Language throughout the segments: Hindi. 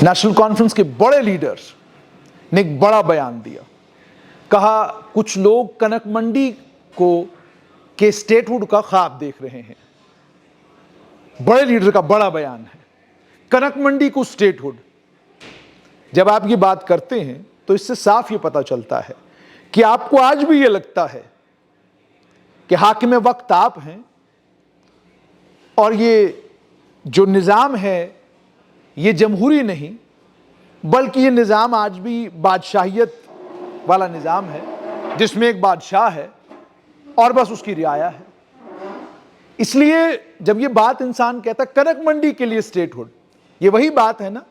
नेशनल कॉन्फ्रेंस के बड़े लीडर्स ने एक बड़ा बयान दिया। कहा कुछ लोग कनक मंडी को के स्टेटहुड का ख्वाब देख रहे हैं। बड़े लीडर का बड़ा बयान है, कनक मंडी को स्टेटहुड। जब आप ये बात करते हैं तो इससे साफ ये पता चलता है कि आपको आज भी ये लगता है कि हाकिम वक्त आप हैं और ये जो निज़ाम है ये जमहूरी नहीं बल्कि ये निज़ाम आज भी बादशाहियत वाला निज़ाम है जिसमें एक बादशाह है और बस उसकी रियाया है। इसलिए जब ये बात इंसान कहता है कनक मंडी के लिए स्टेटहुड, ये वही बात है ना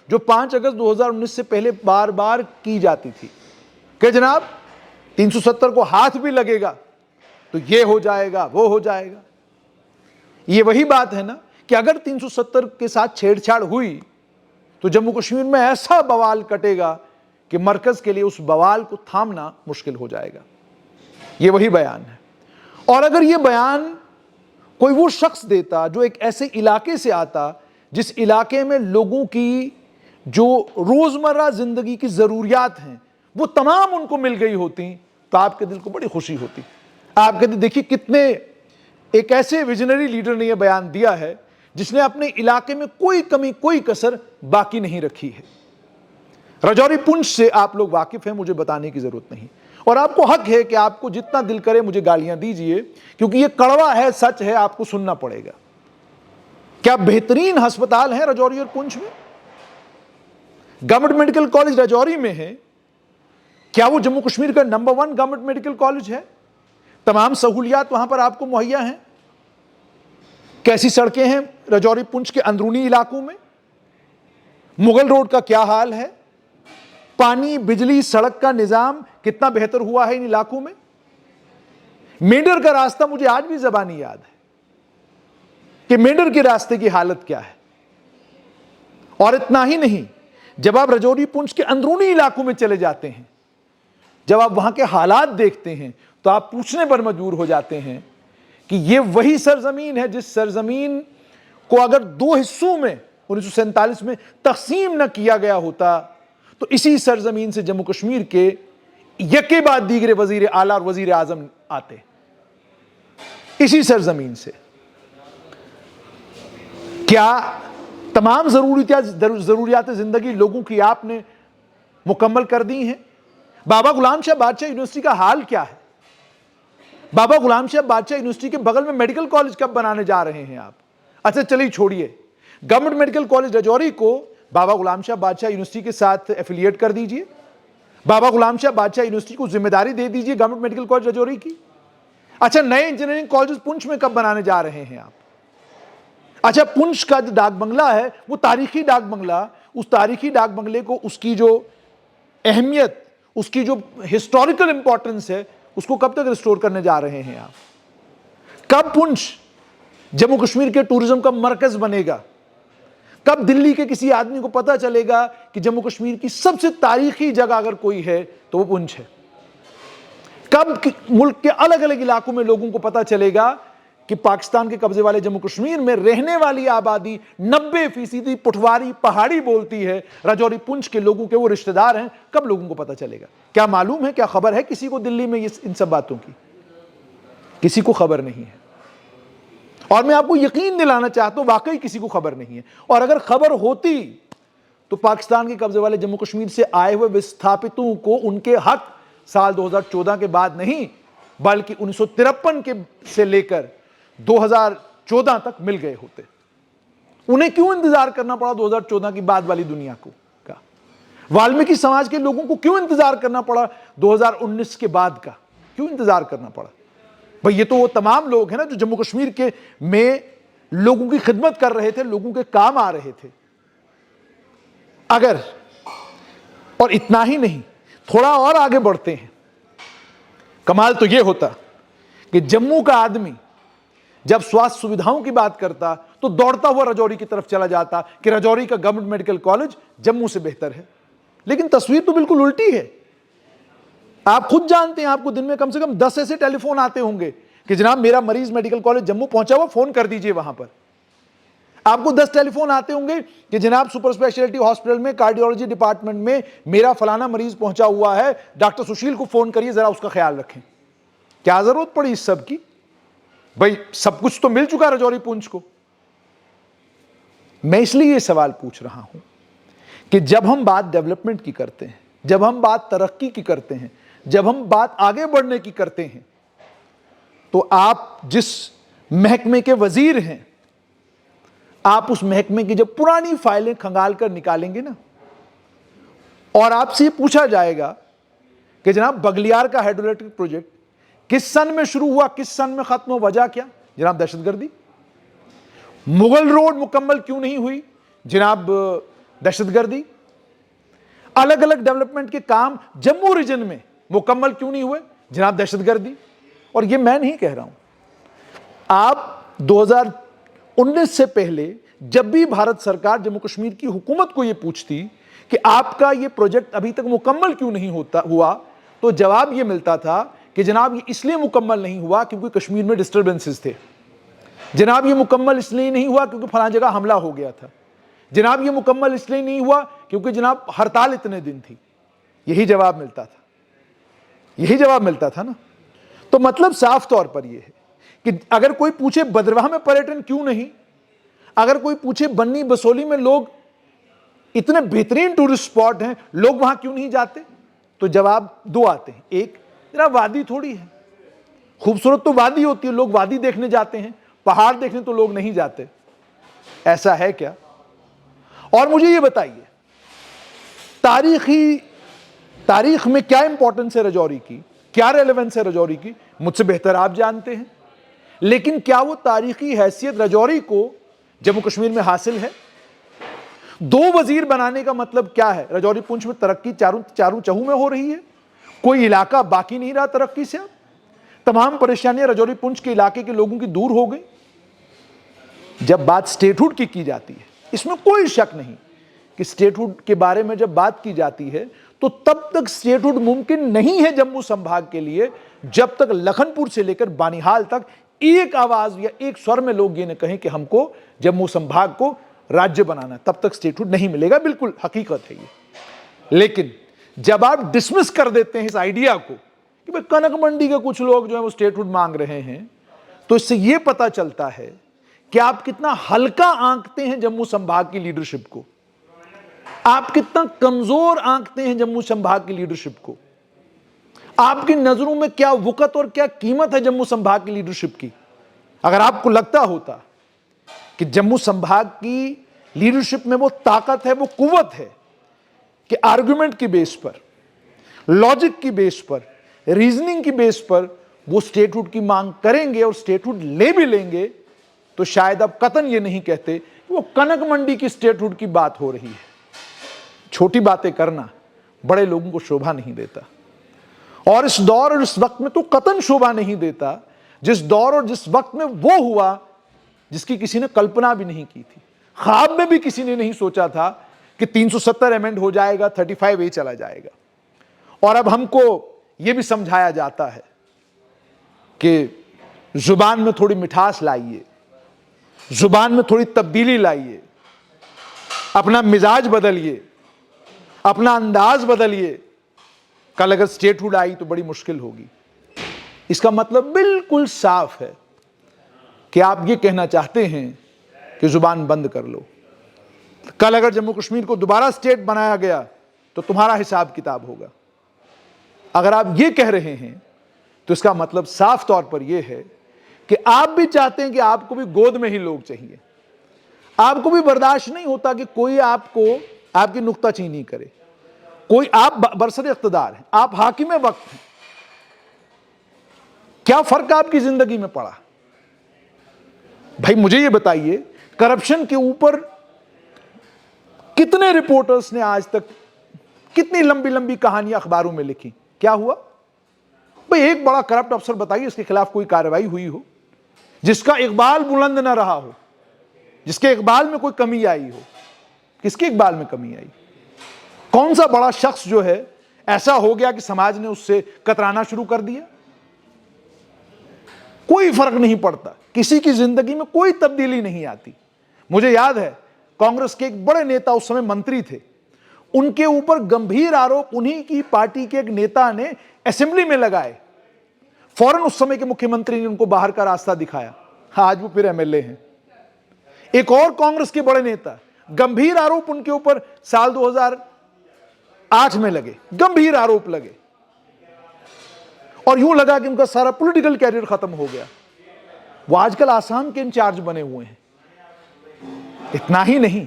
जो 5 अगस्त 2019 से पहले बार बार की जाती थी कि जनाब 370 को हाथ भी लगेगा तो ये हो जाएगा वो हो जाएगा। ये वही बात है ना कि अगर 370 के साथ छेड़छाड़ हुई तो जम्मू कश्मीर में ऐसा बवाल कटेगा कि मरकज के लिए उस बवाल को थामना मुश्किल हो जाएगा। ये वही बयान है। और अगर ये बयान कोई वो शख्स देता जो एक ऐसे इलाके से आता जिस इलाके में लोगों की जो रोजमर्रा जिंदगी की जरूरियात हैं वो तमाम उनको मिल गई होती तो आपके दिल को बड़ी खुशी होती। आप कहते देखिए कितने एक ऐसे विजनरी लीडर ने यह बयान दिया है जिसने अपने इलाके में कोई कमी कोई कसर बाकी नहीं रखी है। राजौरी पुंछ से आप लोग वाकिफ हैं, मुझे बताने की जरूरत नहीं और आपको हक है कि आपको जितना दिल करे मुझे गालियां दीजिए क्योंकि यह कड़वा है, सच है, आपको सुनना पड़ेगा। क्या बेहतरीन अस्पताल है राजौरी और पुंछ में? गवर्नमेंट मेडिकल कॉलेज राजौरी में है, क्या वो जम्मू कश्मीर का नंबर 1 गवर्नमेंट मेडिकल कॉलेज है? तमाम सहूलियात वहां पर आपको मुहैया हैं? कैसी सड़कें हैं राजौरी पुंछ के अंदरूनी इलाकों में? मुगल रोड का क्या हाल है? पानी बिजली सड़क का निजाम कितना बेहतर हुआ है इन इलाकों में? मेंढर का रास्ता मुझे आज भी ज़बानी याद है कि मेंढर के रास्ते की हालत क्या है। और इतना ही नहीं, जब आप राजौरी पुंछ के अंदरूनी इलाकों में चले जाते हैं, जब आप वहां के हालात देखते हैं तो आप पूछने पर मजबूर हो जाते हैं कि यह वही सरजमीन है जिस सरजमीन को अगर 2 हिस्सों में 1947 में तकसीम न किया गया होता तो इसी सरजमीन से जम्मू कश्मीर के यके बाद दीगरे वजीर आला और वजीर आजम आते, इसी सरजमीन से। क्या तमाम जरूरियात जिंदगी लोगों की आपने मुकम्मल कर दी हैं? बाबा गुलाम शाह बादशाह यूनिवर्सिटी का हाल क्या है? बाबा गुलाम शाह बादशाह यूनिवर्सिटी के बगल में मेडिकल कॉलेज कब बनाने जा रहे हैं आप? अच्छा चलिए छोड़िए, गवर्नमेंट मेडिकल कॉलेज राजौरी को बाबा गुलाम शाह बादशाह यूनिवर्सिटी के साथ एफिलिएट कर दीजिए। बाबा गुलाम शाह बादशाह यूनिवर्सिटी को जिम्मेदारी दे दीजिए गवर्नमेंट मेडिकल कॉलेज राजौरी की। अच्छा, नए इंजीनियरिंग कॉलेज पुंछ में कब बनाने जा रहे हैं आप? अच्छा, पुंछ का जो डाक बंगला है वो तारीखी डाक बंगला, उस तारीखी डाक बंगले को उसकी जो अहमियत, उसकी जो हिस्टोरिकल इंपॉर्टेंस है उसको कब तक रिस्टोर करने जा रहे हैं आप? कब पुंछ जम्मू कश्मीर के टूरिज्म का मरकज बनेगा? कब दिल्ली के किसी आदमी को पता चलेगा कि जम्मू कश्मीर की सबसे तारीखी जगह अगर कोई है तो वो पुंछ है? कब मुल्क के अलग अलग इलाकों में लोगों को पता चलेगा कि पाकिस्तान के कब्जे वाले जम्मू कश्मीर में रहने वाली आबादी 90% पुठवारी पहाड़ी बोलती है, राजौरी पुंछ के लोगों के वो रिश्तेदार हैं? कब लोगों को पता चलेगा? क्या मालूम है, क्या खबर है किसी को दिल्ली में इन सब बातों की? किसी को खबर नहीं है। और मैं आपको यकीन दिलाना चाहता हूं वाकई किसी को खबर नहीं है। और अगर खबर होती तो पाकिस्तान के कब्जे वाले जम्मू कश्मीर से आए हुए विस्थापितों को उनके हक साल 2014 के बाद नहीं बल्कि 1953 के से लेकर 2014 तक मिल गए होते। उन्हें क्यों इंतजार करना पड़ा 2014 की बाद वाली दुनिया को का? वाल्मीकि समाज के लोगों को क्यों इंतजार करना पड़ा 2019 के बाद का? क्यों इंतजार करना पड़ा भाई? ये तो वो तमाम लोग हैं ना जो जम्मू कश्मीर के में लोगों की खिदमत कर रहे थे, लोगों के काम आ रहे थे। अगर और इतना ही नहीं, थोड़ा और आगे बढ़ते हैं, कमाल तो यह होता कि जम्मू का आदमी जब स्वास्थ्य सुविधाओं की बात करता तो दौड़ता हुआ राजौरी की तरफ चला जाता कि राजौरी का गवर्नमेंट मेडिकल कॉलेज जम्मू से बेहतर है। लेकिन तस्वीर तो बिल्कुल उल्टी है। आप खुद जानते हैं, आपको दिन में कम से कम 10 ऐसे टेलीफोन आते होंगे कि जनाब मेरा मरीज मेडिकल कॉलेज जम्मू पहुंचा हुआ, फोन कर दीजिए वहां पर। आपको 10 टेलीफोन आते होंगे कि जनाब सुपर स्पेशलिटी हॉस्पिटल में कार्डियोलॉजी डिपार्टमेंट में मेरा फलाना मरीज पहुंचा हुआ है, डॉक्टर सुशील को फोन करिए, जरा उसका ख्याल रखें। क्या जरूरत पड़ी इस सब की? भाई सब कुछ तो मिल चुका राजौरी पुंछ को। मैं इसलिए ये सवाल पूछ रहा हूं कि जब हम बात डेवलपमेंट की करते हैं, जब हम बात तरक्की की करते हैं, जब हम बात आगे बढ़ने की करते हैं, तो आप जिस महकमे के वजीर हैं, आप उस महकमे की जब पुरानी फाइलें खंगाल कर निकालेंगे ना, और आपसे पूछा जाएगा कि जनाब बगलियार का हाइड्रोइलेक्ट्रिक प्रोजेक्ट किस सन में शुरू हुआ, किस सन में खत्म हो, वजह क्या? जनाब दहशतगर्दी। मुगल रोड मुकम्मल क्यों नहीं हुई? जनाब दहशतगर्दी। अलग अलग डेवलपमेंट के काम जम्मू रीजन में मुकम्मल क्यों नहीं हुए? जनाब दहशतगर्दी। और ये मैं नहीं कह रहा हूं, आप 2019 से पहले जब भी भारत सरकार जम्मू कश्मीर की हुकूमत को यह पूछती कि आपका यह प्रोजेक्ट अभी तक मुकम्मल क्यों नहीं हुआ, तो जवाब यह मिलता था कि जनाब ये इसलिए मुकम्मल नहीं हुआ क्योंकि कश्मीर में डिस्टर्बेंसेस थे, जनाब ये मुकम्मल इसलिए नहीं हुआ क्योंकि फलां जगह हमला हो गया था, जनाब ये मुकम्मल इसलिए नहीं हुआ क्योंकि जनाब हड़ताल इतने दिन थी। यही जवाब मिलता था, यही जवाब मिलता था ना। तो मतलब साफ तौर पर यह है कि अगर कोई पूछे भद्रवाह में पर्यटन क्यों नहीं, अगर कोई पूछे बन्नी बसोली में लोग इतने बेहतरीन टूरिस्ट स्पॉट हैं, लोग वहां क्यों नहीं जाते, तो जवाब दो आते हैं। एक, जनाब वादी थोड़ी है, खूबसूरत तो वादी होती है, लोग वादी देखने जाते हैं, पहाड़ देखने तो लोग नहीं जाते। ऐसा है क्या? और मुझे ये बताइए, तारीख में क्या इंपॉर्टेंस है राजौरी की, क्या रेलेवेंस है राजौरी की, मुझसे बेहतर आप जानते हैं। लेकिन क्या वो तारीखी हैसियत राजौरी को जम्मू कश्मीर में हासिल है? 2 वजीर बनाने का मतलब क्या है? राजौरी पुंछ में तरक्की चारों चहू में हो रही है, कोई इलाका बाकी नहीं रहा तरक्की से। तमाम परेशानियां राजौरी पुंछ के इलाके के लोगों की दूर हो गई। जब बात स्टेटहुड की जाती है, इसमें कोई शक नहीं कि स्टेटहुड के बारे में जब बात की जाती है तो तब तक स्टेटहुड मुमकिन नहीं है जम्मू संभाग के लिए जब तक लखनपुर से लेकर बानिहाल तक एक आवाज या एक स्वर में लोग ये न कहें कि हमको जम्मू संभाग को राज्य बनाना, तब तक स्टेटहुड नहीं मिलेगा। बिल्कुल हकीकत है ये। लेकिन जब आप डिसमिस कर देते हैं इस आइडिया को कि भाई कनक मंडी के कुछ लोग जो है वो स्टेटहुड मांग रहे हैं, तो इससे यह पता चलता है कि आप कितना हल्का आंकते हैं जम्मू संभाग की लीडरशिप को, आप कितना कमजोर आंकते हैं जम्मू संभाग की लीडरशिप को। आपकी नजरों में क्या वक़्त और क्या कीमत है जम्मू संभाग की लीडरशिप की? अगर आपको लगता होता कि जम्मू संभाग की लीडरशिप में वो ताकत है, वो कुव्वत है कि आर्गुमेंट की बेस पर, लॉजिक की बेस पर, रीजनिंग की बेस पर वो स्टेटहुड की मांग करेंगे और स्टेटहुड ले भी लेंगे, तो शायद अब कतन ये नहीं कहते कि वो कनक मंडी की स्टेटहुड की बात हो रही है। छोटी बातें करना बड़े लोगों को शोभा नहीं देता, और इस दौर और इस वक्त में तो कतन शोभा नहीं देता जिस दौर और जिस वक्त में वो हुआ जिसकी किसी ने कल्पना भी नहीं की थी। ख्वाब में भी किसी ने नहीं सोचा था कि 370 अमेंड हो जाएगा, 35A चला जाएगा। और अब हमको यह भी समझाया जाता है कि जुबान में थोड़ी मिठास लाइए, जुबान में थोड़ी तब्दीली लाइए, अपना मिजाज बदलिए, अपना अंदाज बदलिए। कल अगर स्टेटहुड आई तो बड़ी मुश्किल होगी। इसका मतलब बिल्कुल साफ है कि आप ये कहना चाहते हैं कि जुबान बंद कर लो। कल अगर जम्मू कश्मीर को दोबारा स्टेट बनाया गया तो तुम्हारा हिसाब किताब होगा। अगर आप ये कह रहे हैं तो इसका मतलब साफ तौर पर यह है कि आप भी चाहते हैं कि आपको भी गोद में ही लोग चाहिए। आपको भी बर्दाश्त नहीं होता कि कोई आपको आपकी नुक्ताचीनी करे, कोई आप बरसर इख्तिदार हैं, आप हाकिम वक्त हैं। क्या फर्क आपकी जिंदगी में पड़ा? भाई मुझे ये बताइए, करप्शन के ऊपर कितने रिपोर्टर्स ने आज तक कितनी लंबी लंबी कहानियां अखबारों में लिखी? क्या हुआ? भाई एक बड़ा करप्ट अफसर बताइए इसके खिलाफ कोई कार्रवाई हुई हो, जिसका इकबाल बुलंद ना रहा हो, जिसके इकबाल में कोई कमी आई हो। किसके इकबाल में कमी आई? कौन सा बड़ा शख्स जो है ऐसा हो गया कि समाज ने उससे कतराना शुरू कर दिया? कोई फर्क नहीं पड़ता, किसी की जिंदगी में कोई तब्दीली नहीं आती। मुझे याद है कांग्रेस के एक बड़े नेता उस समय मंत्री थे, उनके ऊपर गंभीर आरोप उन्हीं की पार्टी के एक नेता ने असेंबली में लगाए। फौरन उस समय के मुख्यमंत्री ने उनको बाहर का रास्ता दिखाया। आज वो फिर एमएलए हैं। एक और कांग्रेस के बड़े नेता, गंभीर आरोप उनके ऊपर साल 2008 में लगे, गंभीर आरोप लगे और यूं लगा कि उनका सारा पॉलिटिकल कैरियर खत्म हो गया। वो आजकल आसाम के इंचार्ज बने हुए हैं। इतना ही नहीं,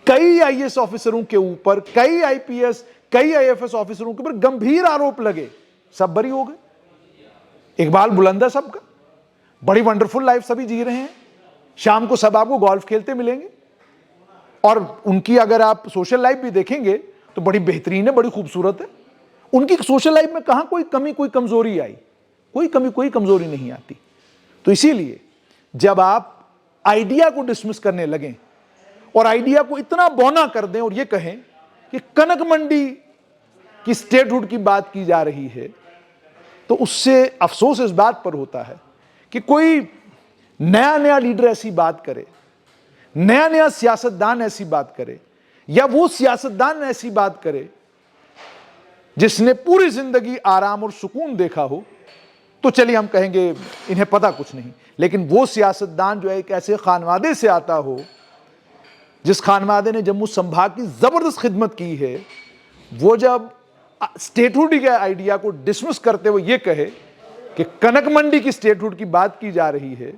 कई आईएएस ऑफिसरों के ऊपर, कई आईपीएस, कई आईएफएस ऑफिसरों के ऊपर गंभीर आरोप लगे, सब बरी हो गए। इकबाल बुलंद है सबका, बड़ी वंडरफुल लाइफ सभी जी रहे हैं। शाम को सब आपको गोल्फ खेलते मिलेंगे और उनकी अगर आप सोशल लाइफ भी देखेंगे तो बड़ी बेहतरीन है, बड़ी खूबसूरत है। उनकी सोशल लाइफ में कहां कोई कमी, कोई कमजोरी आई? कोई कमी, कोई कमजोरी नहीं आती। तो इसीलिए जब आप आइडिया को डिसमिस करने लगें और आइडिया को इतना बौना कर दें और यह कहें कि कनक मंडी की स्टेटहुड की बात की जा रही है, तो उससे अफसोस इस बात पर होता है कि कोई नया नया लीडर ऐसी बात करे, नया नया सियासतदान ऐसी बात करे, या वो सियासतदान ऐसी बात करे जिसने पूरी जिंदगी आराम और सुकून देखा हो, तो चलिए हम कहेंगे इन्हें पता कुछ नहीं। लेकिन वो सियासतदान जो है एक ऐसे खानवादे से आता हो जिस खानवादे ने जम्मू संभाग की जबरदस्त खिदमत की है, वो जब स्टेटहुड के आइडिया को डिसमिस करते हुए ये कहे कि कनक मंडी की स्टेटहुड की बात की जा रही है,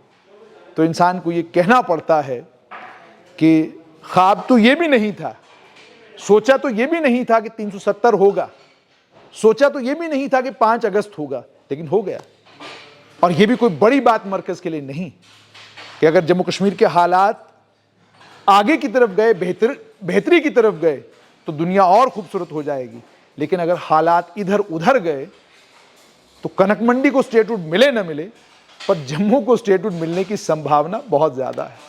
तो इंसान को ये कहना पड़ता है कि ख्वाब तो ये भी नहीं था, सोचा तो ये भी नहीं था कि 370 होगा, सोचा तो ये भी नहीं था कि 5 अगस्त होगा, लेकिन हो गया। और ये भी कोई बड़ी बात मरकज के लिए नहीं कि अगर जम्मू कश्मीर के हालात आगे की तरफ गए, बेहतरी की तरफ गए, तो दुनिया और खूबसूरत हो जाएगी। लेकिन अगर हालात इधर उधर गए तो कनक मंडी को स्टेटहुड मिले न मिले, पर जम्मू को स्टेटहुड मिलने की संभावना बहुत ज्यादा है।